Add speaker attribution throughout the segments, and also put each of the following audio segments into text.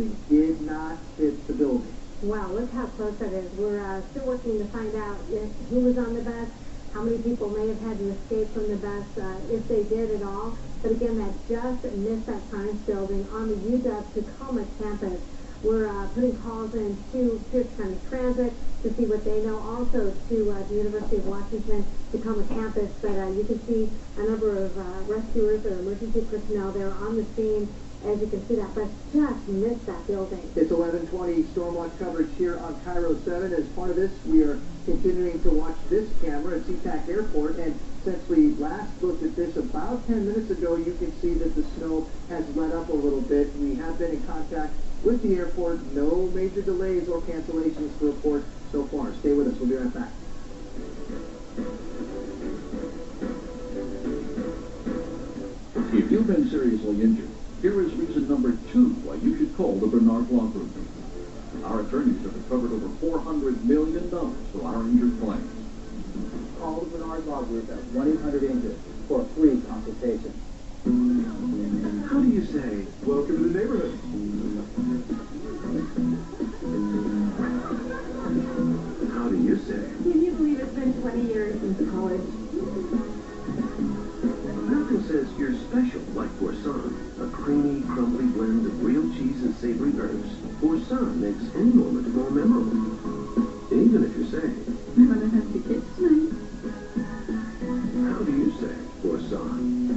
Speaker 1: building did not hit the building.
Speaker 2: Wow, look how close that is. We're still working to find out who was on the bus, how many people may have had to escape from the bus, if they did at all. But again, that just missed that science building on the UW-Tacoma campus. We're putting calls in to Pierce County Transit to see what they know, also to the University of Washington Tacoma campus. But you can see a number of rescuers or emergency personnel there on the scene. As you can see, that bus just missed that building.
Speaker 1: It's 11:20 Stormwatch coverage here on Cairo 7. As part of this, we are continuing to watch this camera at SeaTac Airport. And since we last looked at this about 10 minutes ago, you can see that the snow has let up a little bit. We have been in contact with the airport. No major delays or cancellations to report so far. Stay with us. We'll be right back.
Speaker 3: If you've been seriously injured, here is reason number 2 why you should call the Bernard Law Group. Our attorneys have recovered over $400 million for our injured claims.
Speaker 4: Call the Bernard Law Group at 1-800-INJURED for a free consultation.
Speaker 1: How do you say, welcome to the neighborhood? How do you say?
Speaker 2: Can you believe it's been 20 years since college?
Speaker 5: Nothing says you're special like Boursin, a creamy, crumbly blend of real cheese and savory herbs. Boursin makes any moment more memorable, even if you're saying,
Speaker 2: I'm gonna have to get tonight.
Speaker 5: how do you say Boursin?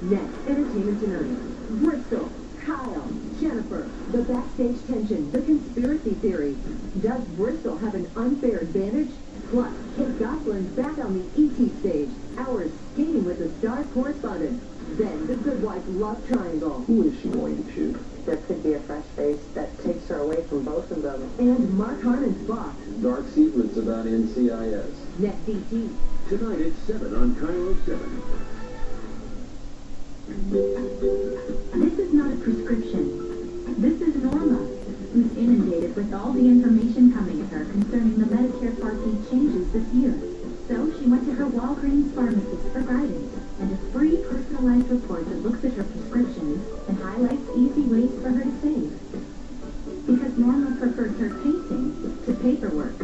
Speaker 6: Next, entertainment tonight. Bristol, Kyle, Jennifer, the backstage tension, the conspiracy theory. Does Bristol have an unfair advantage? Plus, Kate Gosselin's back on the ET stage. Hours skating with the Stars correspondent. Then, the Good Wife love triangle.
Speaker 5: Who is she going to shoot?
Speaker 7: There could be a fresh face that takes her away from both of them.
Speaker 6: And Mark Harmon's boss.
Speaker 5: Dark secrets about NCIS.
Speaker 6: Next ET.
Speaker 5: Tonight at 7 on Cairo 7.
Speaker 8: This is not a prescription. This is Norma, who's inundated with all the information coming at her concerning the Medicare Part D changes this year. So she went to her Walgreens pharmacist for guidance and a free personalized report that looks at her prescriptions and highlights easy ways for her to save. Because Norma prefers her pacing to paperwork.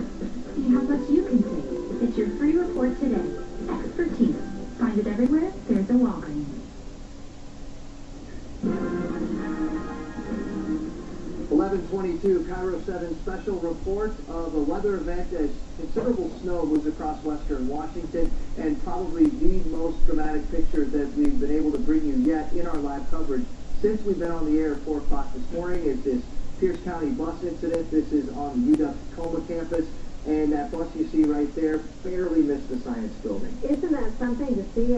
Speaker 8: See how much you can save. Get your free report today. Expertise. Find it everywhere there's a Walgreens.
Speaker 1: 11:22 Cairo 7 special report of a weather event as considerable snow moves across western Washington, and probably the most dramatic picture that we've been able to bring you yet in our live coverage since we've been on the air at 4 o'clock this morning is this Pierce County bus incident. This is on the UW-Tacoma campus, and that bus you see right there barely missed the science building.
Speaker 2: Isn't that something to see?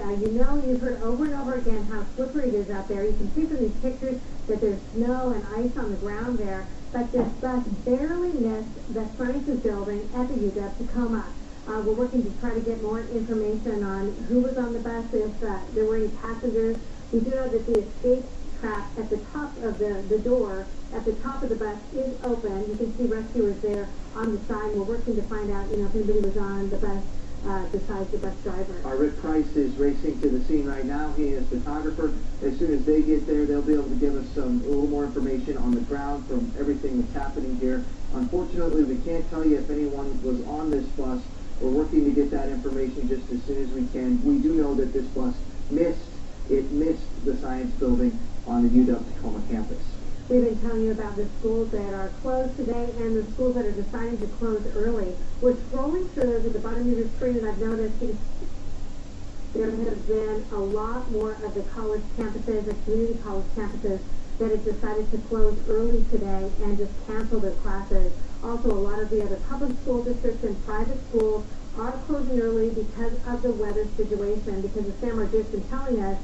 Speaker 2: You've heard over and over again how slippery it is out there. You can see from these pictures that there's snow and ice on the ground there, but this bus barely missed the sciences building at the UW-Tacoma. We're working to try to get more information on who was on the bus, if there were any passengers. We do know that the escape trap at the top of the door at the top of the bus is open. You can see rescuers there on the side. We're working to find out, if anybody was on the bus besides the bus driver.
Speaker 1: Our Rick Price is racing to the scene right now. He is a photographer. As soon as they get there, they'll be able to give us a little more information on the ground from everything that's happening here. Unfortunately, we can't tell you if anyone was on this bus. We're working to get that information just as soon as we can. We do know that this bus missed the science building on the UW-Tacoma campus.
Speaker 2: We've been telling you about the schools that are closed today and the schools that are deciding to close early. We're scrolling through at the bottom of your screen, and I've noticed there have been a lot more of the college campuses, the community college campuses, that have decided to close early today and just cancel their classes. Also, a lot of the other public school districts and private schools are closing early because of the weather situation, because as Sam Roger's been telling us,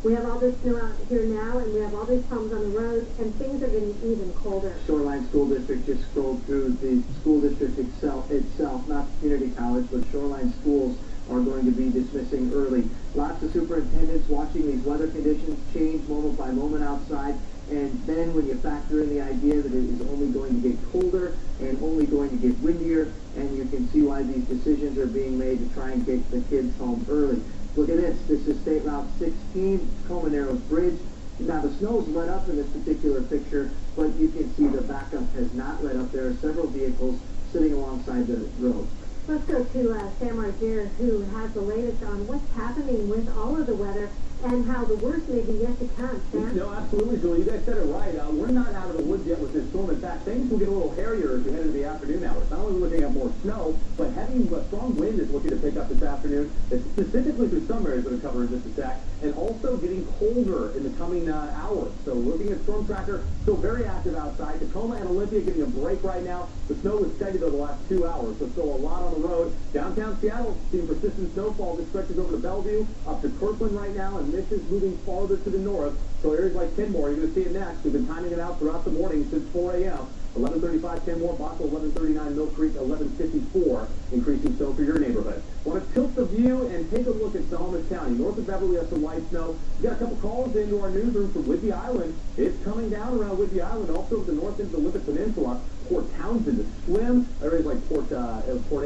Speaker 2: we have all this snow out here now, and we have all these problems on the road, and things are getting even colder.
Speaker 1: Shoreline School District just scrolled through the school district itself, not community college, but Shoreline schools are going to be dismissing early. Lots of superintendents watching these weather conditions change moment by moment outside, and then when you factor in the idea that it is only going to get colder and only going to get windier, and you can see why these decisions are being made to try and get the kids home early. Look at this. This is State Route 16, Tacoma Narrows Bridge. Now, the snow's let up in this particular picture, but you can see the backup has not let up. There are several vehicles sitting alongside the road.
Speaker 2: Let's go to Sam Argier, who has the latest on what's happening with all of the weather and how the worst may be yet to come. Sam?
Speaker 4: No, absolutely, Julie. You guys said it right. We're not out of the woods yet with this storm. In fact, things will get a little hairier as we head into the afternoon hours. Not only are we looking at more snow, but heavy, strong wind is looking to pick up this afternoon, specifically through some areas that are covered in just a sec, and also getting colder in the coming hours. So looking at Storm Tracker, still very active outside. Tacoma and Olympia getting a break right now. The snow was steady though the last 2 hours, so still a lot on the road. Downtown Seattle seeing persistent snowfall that stretches over to Bellevue, up to Kirkland right now, and this is moving farther to the north. So areas like Kenmore, you're going to see it next. We've been timing it out throughout the morning since 4 a.m. 11:35 Kenmore, Bothell 11:39 Mill Creek, 11:54 increasing snow for your neighborhood. Want to tilt the view and take a look at Snohomish County. North of Beverly has some light snow. We got a couple calls into our newsroom from Whidbey Island. It's coming down around Whidbey Island, also the north end of the Lippet Peninsula. Port Townsend to swim. Areas like Port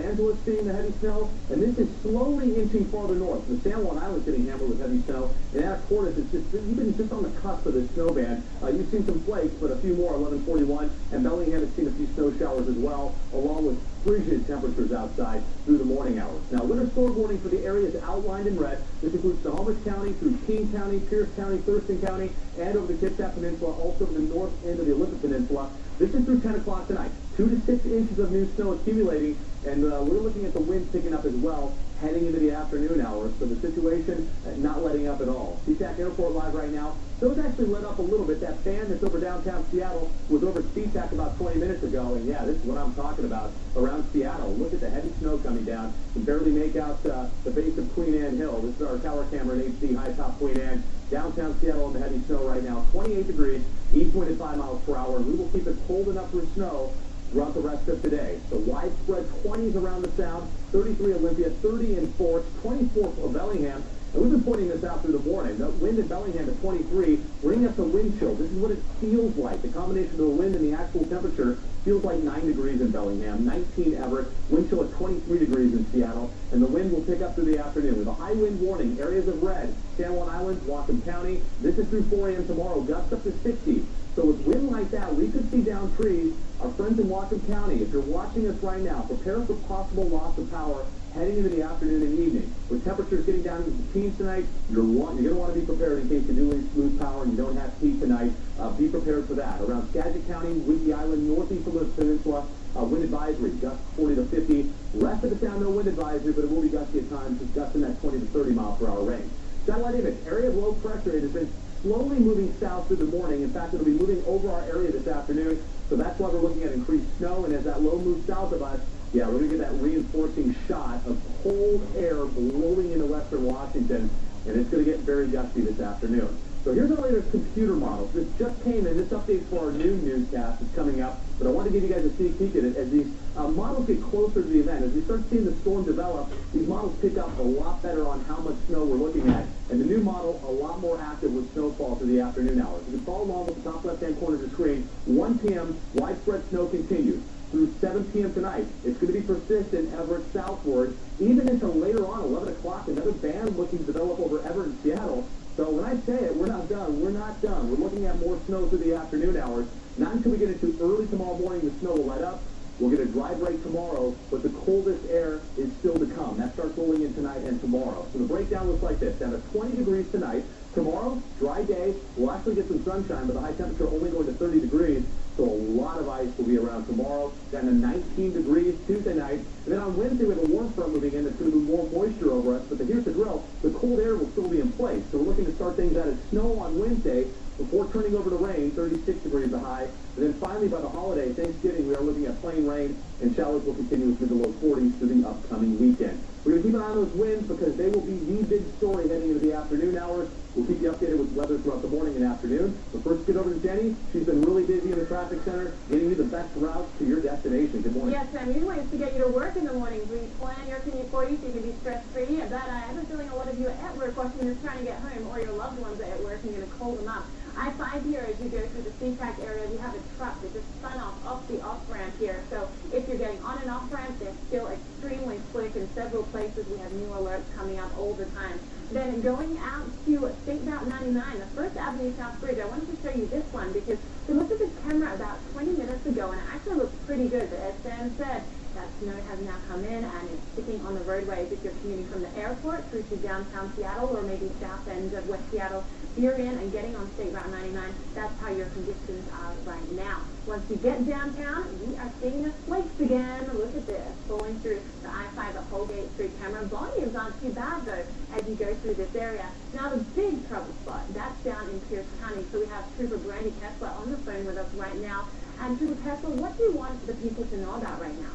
Speaker 4: Angeles seeing the heavy snow. And this is slowly inching farther north. The San Juan Island's getting hammered with heavy snow. And Anacortes is even just on the cusp of this snow band. You've seen some flakes, but a few more, 11:41. And Bellingham has seen a few snow showers as well, along with frigid temperatures outside through the morning hours. Now, winter storm warning for the areas outlined in red. This includes Snohomish County through King County, Pierce County, Thurston County, and over the Kitsap Peninsula, also the north end of the Olympic Peninsula. This is through 10 o'clock tonight. 2 to 6 inches of new snow accumulating, and we're looking at the winds picking up as well heading into the afternoon hours. So the situation not letting up at all. SeaTac Airport live right now. So it's actually let up a little bit. That fan that's over downtown Seattle was over SeaTac about 20 minutes ago, and yeah, this is what I'm talking about around Seattle. Look at the heavy snow coming down. You can barely make out the base of Queen Anne Hill. This is our tower camera in HD, high top Queen Anne. Downtown Seattle in the heavy snow right now, 28 degrees, east wind at 5 miles per hour. And we will keep it cold enough for snow throughout the rest of today. So widespread 20s around the Sound, 33 Olympia, 30 in Forks, 24 for Bellingham. And we've been pointing this out through the morning. The wind in Bellingham at 23, bringing us a wind chill. This is what it feels like. The combination of the wind and the actual temperature feels like 9 degrees in Bellingham, 19 Everett, wind chill at 23 degrees in Seattle, and the wind will pick up through the afternoon. With a high wind warning, areas of red, San Juan Island, Whatcom County. This is through 4 a.m. tomorrow, gusts up to 60. So with wind like that, we could see down trees. Our friends in Whatcom County, if you're watching us right now, prepare for possible loss of power heading into the afternoon and evening. With temperatures getting down into the teens tonight, you're going to want to be prepared in case you do lose power and you don't have heat tonight. Be prepared for that. Around Skagit County, Whidbey Island, northeast of the peninsula, wind advisory, gusts 40 to 50. Rest of the Sound, no wind advisory, but it will be gusty at times, just gusts in that 20 to 30 mile per hour range. Satellite image, area of low pressure. It has been slowly moving south through the morning. In fact, it'll be moving over our area this afternoon, so that's why we're looking at increased snow. And as that low moves south of us, yeah, we're going to get that reinforcing shot of cold air blowing into western Washington, and it's going to get very gusty this afternoon. So here's our latest computer models. This just came in. This update for our noon newscast is coming up, but I want to give you guys a sneak peek at it. As these models get closer to the event, as we start seeing the storm develop, these models pick up a lot better on how much snow we're looking at, and the new model a lot more active with snowfall through the afternoon hours. You can follow along with the top left-hand corner of the screen. 1 p.m., widespread snow continues. Through 7 p.m. tonight, it's going to be persistent Everett southward, even until later on, 11 o'clock, another band looking to develop over Everett and Seattle. So when I say it, we're not done. We're not done. We're looking at more snow through the afternoon hours. Not until we get into early tomorrow morning, the snow will let up. We'll get a dry break tomorrow, but the coldest air is still to come. That starts rolling in tonight and tomorrow. So the breakdown looks like this. Down to 20 degrees tonight. Tomorrow, dry day. We'll actually get some sunshine, but the high temperature only going to 30 degrees. So a lot of ice will be around tomorrow. Down to 19 degrees Tuesday night. And then on Wednesday, we have a warm front moving in that's going to move more moisture over us. But here's the drill. The cold air will still be in place. So we're looking to start things out as snow on Wednesday before turning over to rain, 36 degrees the high. And then finally, by the holiday, Thanksgiving, we are looking at plain rain, and showers will continue with the low 40s through the upcoming weekend. We're going to keep an eye on those winds because they will be the big story heading into the afternoon hours. We'll keep you updated with weather throughout the morning and afternoon. But first, get over to Jenny. She's been really busy in the traffic center, getting you the best routes to your destination. Good morning.
Speaker 9: Yes, Sam. Usually it's to get you to work in the mornings. We plan your commute for you so you can be stress-free. But I have a feeling a lot of you are at work watching this trying to get home, or your loved ones are at work and you're going to call them up. I-5 here, as you go through the C-track area, we have a truck that just spun off the off-ramp here. So if you're getting on and off-ramp, they're still extremely slick in several places. We have new alerts coming up all the time. Then going out to State Route 99, the First Avenue South Bridge, I wanted to show you this one because we looked at this camera about 20 minutes ago and it actually looks pretty good. But as Sam said, that snow has now come in and it's sticking on the roadways. If you're commuting from the airport through to downtown Seattle or maybe south end of West Seattle, you're in and getting on State Route 99, that's how your conditions are right now. Once you get downtown, we are seeing the flakes again. Look at this, flowing through the I-5 at Holgate Street camera. Volumes aren't too bad, though, as you go through this area. Now, the big trouble spot, that's down in Pierce County. So we have Trooper Brandy Kessler on the phone with us right now. And Trooper Kessler, what do you want the people to know about right now?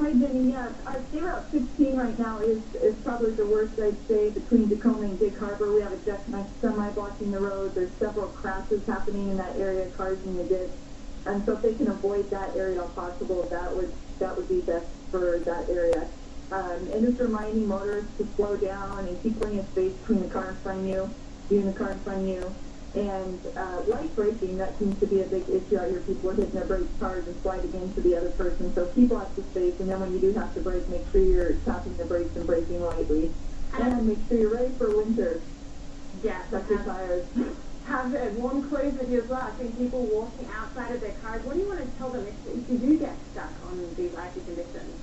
Speaker 10: Hi, Jenny. Yeah, State Route 16 right now is probably the worst, I'd say, between Tacoma and Gig Harbor. We have a jackknife semi blocking the road. There's several crashes happening in that area, cars in the ditch. And so if they can avoid that area if possible, that would be best for that area. And just reminding motorists to slow down and keep plenty of space between the car in front of you and the car in front of you. And light braking, that seems to be a big issue out here. People are hitting their brakes hard and sliding into the other person. So keep lots of space, and then when you do have to brake, make sure you're tapping the brakes and braking lightly. And make sure you're ready for winter.
Speaker 9: Yes.
Speaker 10: Check your tires.
Speaker 9: Have warm clothes with you as well. I've seen people walking outside of their cars. What do you want to tell them if you do get stuck on these icy conditions?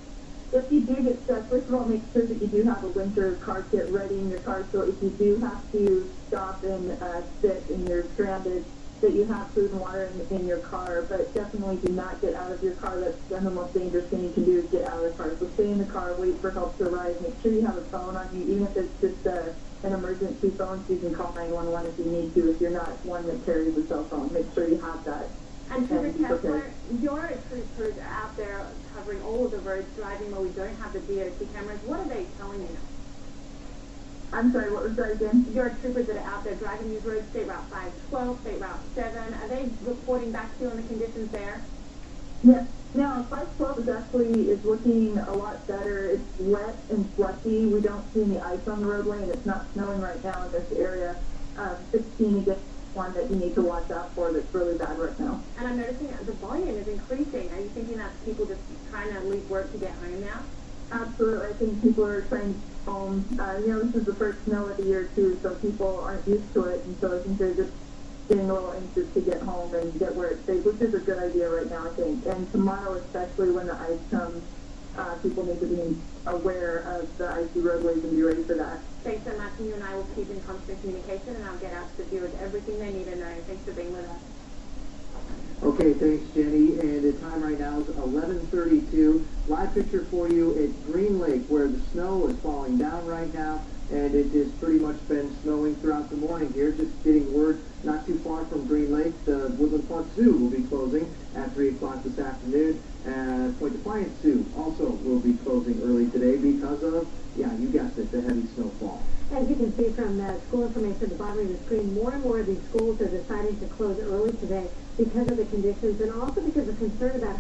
Speaker 10: If you do get stuck, first of all, make sure that you do have a winter car kit ready in your car. So if you do have to stop and sit and you're stranded, that you have food and water in your car. But definitely do not get out of your car. That's the most dangerous thing you can do is get out of the car. So stay in the car, wait for help to arrive. Make sure you have a phone on you, even if it's just an emergency phone, so you can call 911 if you need to. If you're not one that carries a cell phone, make sure you have that.
Speaker 9: And Trooper Kessler, your troopers are out there covering all of the roads, driving where we don't have the DOT cameras. What are they telling you?
Speaker 10: I'm sorry, what was that again?
Speaker 9: Your troopers that are out there driving these roads, State Route 512, State Route 7, are they reporting back to you on the conditions there?
Speaker 10: Yes. Now, 512 is looking a lot better. It's wet and slushy. We don't see any ice on the roadway, and it's not snowing right now in this area. 16 again. One that you need to watch out for that's really bad right now.
Speaker 9: And I'm noticing that the volume is increasing. Are you thinking that's people just trying to leave work to get home now?
Speaker 10: Absolutely. I think people are trying to get home. This is the first snow of the year, too, so people aren't used to it, and so I think they're just getting a little anxious to get home and get where it's safe, which is a good idea right now, I think. And tomorrow, especially when the ice comes, people need to be aware of the icy roadways and be ready for that.
Speaker 9: Thanks so much, and you and I will keep in constant communication, and I'll get out to the viewers everything they need to know. Thanks for being with us.
Speaker 1: Okay, thanks, Jenny. And the time right now is 11:32. Live picture for you at Green Lake, where the snow is falling down right now, and it has pretty much been snowing throughout the morning here. Just getting word not too far from Green Lake, the Woodland Park Zoo will be closing at 3 o'clock this afternoon. And Point Defiance Zoo also will be closing early today because of, yeah, you guessed it, the heavy snowfall.
Speaker 2: As you can see from the school information at the bottom of the screen, more and more of these schools are deciding to close early today because of the conditions and also because of concerns about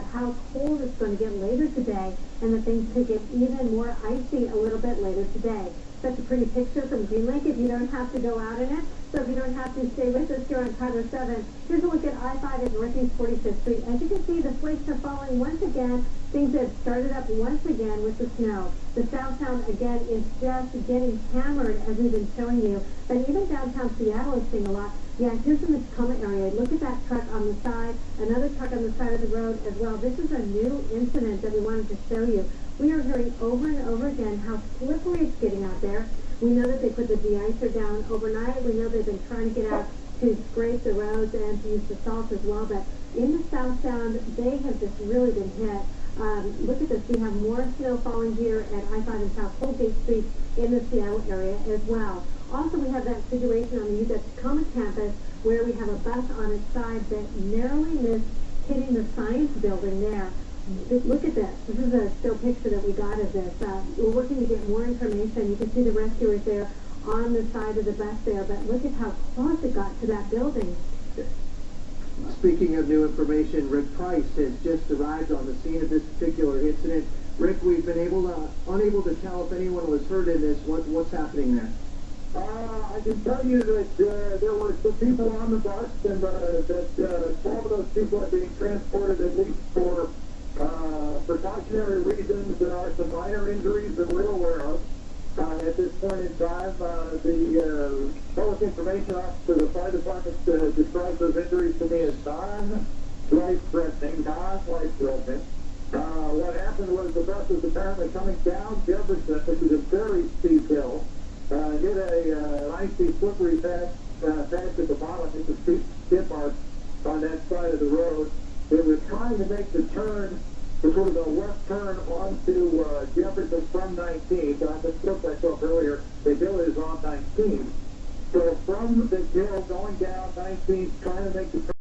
Speaker 2: how cold it's going to get later today and that things could get even more icy a little bit later today. Such a pretty picture from Green Lake if you don't have to go out in it. So if you don't have to stay with us here on Highway 7, here's a look at I-5 at Northeast 45th Street. As you can see, the flakes are falling once again. Things have started up once again with the snow. The southbound, again, is just getting hammered, as we've been showing you. But even downtown Seattle is seeing a lot. Yeah, here's in the Tacoma area. Look at that truck on the side, another truck on the side of the road as well. This is a new incident that we wanted to show you. We are hearing over and over again how slippery it's getting out there. We know that they put the de-icer down overnight. We know they've been trying to get out to scrape the roads and to use the salt as well. But in the southbound, they have just really been hit. Look at this. We have more snow falling here at I-5 and South Holgate Street in the Seattle area as well. Also, we have that situation on the Tacoma campus where we have a bus on its side that narrowly missed hitting the science building there. Look at this. This is a still picture that we got of this. We're working to get more information. You can see the rescuers there on the side of the bus there, but look at how close it got to that building.
Speaker 1: Speaking of new information, Rick Price has just arrived on the scene of this particular incident. Rick, we've been unable to tell if anyone was hurt in this. What's happening there?
Speaker 11: I can tell you that there were some people on the bus, and that 12 of those people are being transported at least for precautionary reasons. There are some minor injuries that we're aware of. At this point in time, the public information officer of the fire department describes those injuries to me as non-life-threatening. What happened was the bus was apparently coming down Jefferson, which is a very steep hill, hit an icy, slippery patch at the bottom. It's a steep skid mark on that side of the road. They were trying to make the turn, the sort of the left turn onto Jefferson from 19. So I misspoke myself earlier. The hill is on 19. So from the hill going down 19, trying to make the turn.